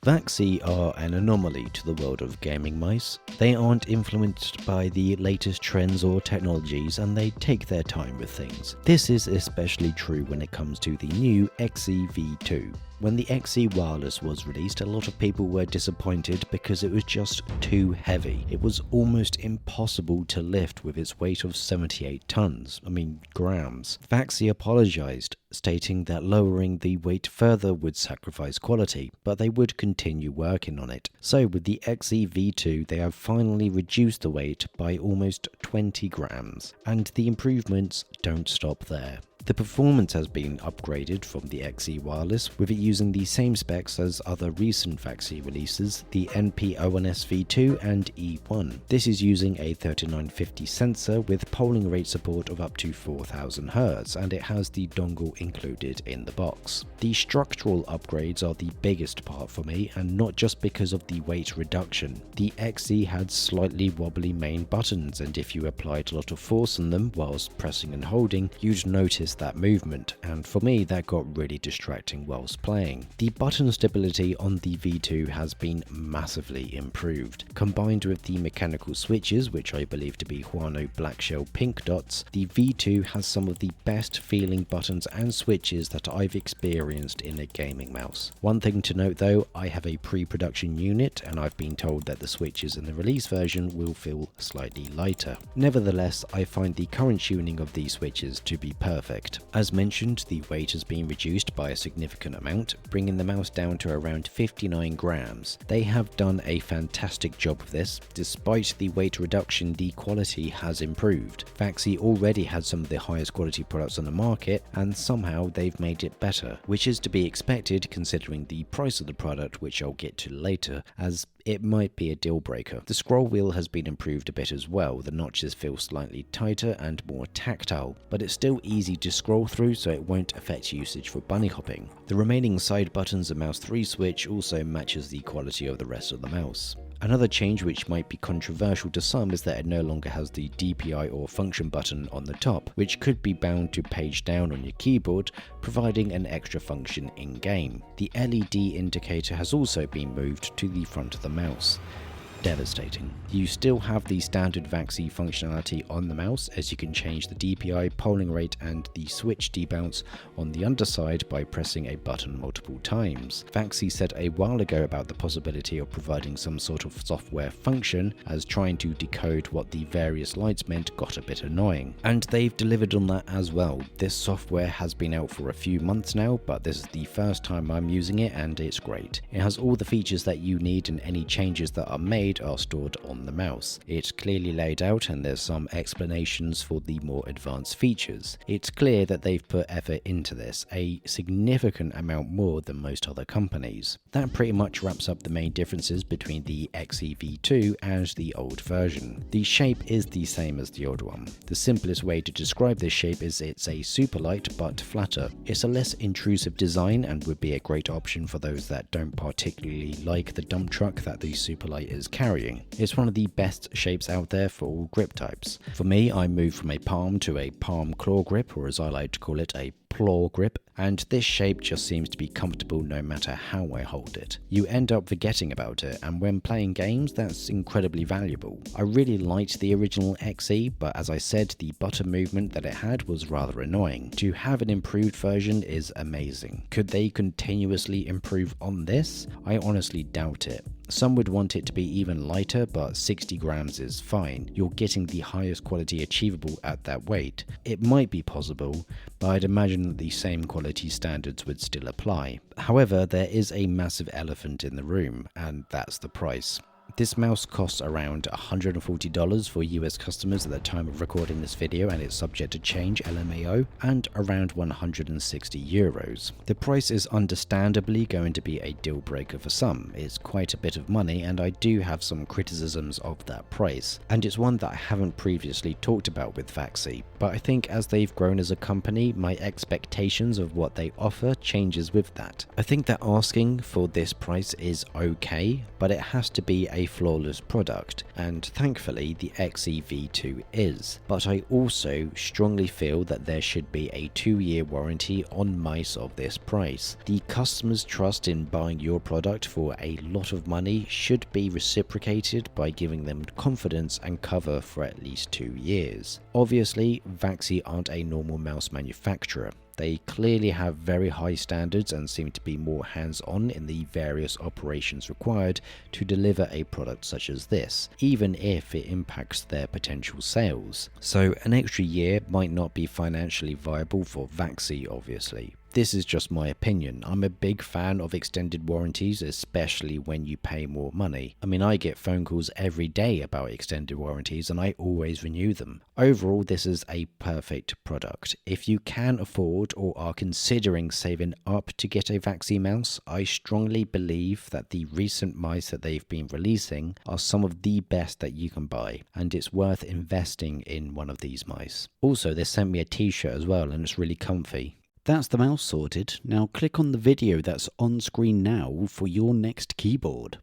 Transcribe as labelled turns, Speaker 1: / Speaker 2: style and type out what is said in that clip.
Speaker 1: VAXEE are an anomaly to the world of gaming mice. They aren't influenced by the latest trends or technologies, and they take their time with things. This is especially true when it comes to the new XE V2. When the XE wireless was released, a lot of people were disappointed because it was just too heavy. It was almost impossible to lift with its weight of 78 grams. VAXEE apologized, stating that lowering the weight further would sacrifice quality, but they would continue working on it. So with the XE V2, they have finally reduced the weight by almost 20 grams, and the improvements don't stop there. The performance has been upgraded from the XE wireless, with it using the same specs as other recent VAXEE releases, the NP-ONS V2 and E1. This is using a 3950 sensor with polling rate support of up to 4000 Hz, and it has the dongle included in the box. The structural upgrades are the biggest part for me, and not just because of the weight reduction. The XE had slightly wobbly main buttons, and if you applied a lot of force on them whilst pressing and holding, you'd notice that movement, and for me that got really distracting whilst playing. The button stability on the V2 has been massively improved. Combined with the mechanical switches, which I believe to be Huano black shell pink dots, the V2 has some of the best feeling buttons and switches that I've experienced in a gaming mouse. One thing to note though, I have a pre-production unit and I've been told that the switches in the release version will feel slightly lighter. Nevertheless, I find the current tuning of these switches to be perfect. As mentioned, the weight has been reduced by a significant amount, bringing the mouse down to around 59 grams. They have done a fantastic job of this. Despite the weight reduction, the quality has improved. VAXEE already had some of the highest quality products on the market, and somehow they've made it better, which is to be expected considering the price of the product, which I'll get to later, as it might be a deal breaker. The scroll wheel has been improved a bit as well. The notches feel slightly tighter and more tactile, but it's still easy to scroll through, so it won't affect usage for bunny hopping. The remaining side buttons and mouse 3 switch also matches the quality of the rest of the mouse. Another change which might be controversial to some is that it no longer has the DPI or function button on the top, which could be bound to page down on your keyboard, providing an extra function in-game. The LED indicator has also been moved to the front of the mouse. Devastating. You still have the standard VAXEE functionality on the mouse, as you can change the DPI, polling rate and the switch debounce on the underside by pressing a button multiple times. VAXEE said a while ago about the possibility of providing some sort of software function, as trying to decode what the various lights meant got a bit annoying. And they've delivered on that as well. This software has been out for a few months now, but this is the first time I'm using it and it's great. It has all the features that you need, and any changes that are made are stored on the mouse. It's clearly laid out and there's some explanations for the more advanced features. It's clear that they've put effort into this, a significant amount more than most other companies. That pretty much wraps up the main differences between the XE V2 and the old version. The shape is the same as the old one. The simplest way to describe this shape is it's a super light but flatter. It's a less intrusive design and would be a great option for those that don't particularly like the dump truck that the Superlight is carrying. It's one of the best shapes out there for all grip types. For me, I moved from a palm to a palm claw grip, or as I like to call it, a claw grip, and this shape just seems to be comfortable no matter how I hold it. You end up forgetting about it, and when playing games, that's incredibly valuable. I really liked the original XE, but as I said, the button movement that it had was rather annoying. To have an improved version is amazing. Could they continuously improve on this? I honestly doubt it. Some would want it to be even lighter, but 60 grams is fine. You're getting the highest quality achievable at that weight. It might be possible, but I'd imagine that the same quality standards would still apply. However, there is a massive elephant in the room, and that's the price. This mouse costs around $140 for US customers at the time of recording this video, and it's subject to change LMAO, and around 160 euros. The price is understandably going to be a deal breaker for some. It's quite a bit of money, and I do have some criticisms of that price, and it's one that I haven't previously talked about with VAXEE, but I think as they've grown as a company, my expectations of what they offer changes with that. I think that asking for this price is okay, but it has to be a flawless product, and thankfully the VAXEE V2 is. But I also strongly feel that there should be a 2-year warranty on mice of this price. The customer's trust in buying your product for a lot of money should be reciprocated by giving them confidence and cover for at least 2 years. Obviously, VAXEE aren't a normal mouse manufacturer. They clearly have very high standards and seem to be more hands-on in the various operations required to deliver a product such as this, even if it impacts their potential sales. So an extra year might not be financially viable for VAXEE, obviously. This is just my opinion. I'm a big fan of extended warranties, especially when you pay more money. I mean, I get phone calls every day about extended warranties and I always renew them. Overall, this is a perfect product. If you can afford or are considering saving up to get a VAXEE mouse, I strongly believe that the recent mice that they've been releasing are some of the best that you can buy, and it's worth investing in one of these mice. Also, they sent me a t-shirt as well, and it's really comfy. That's the mouse sorted. Now click on the video that's on screen now for your next keyboard.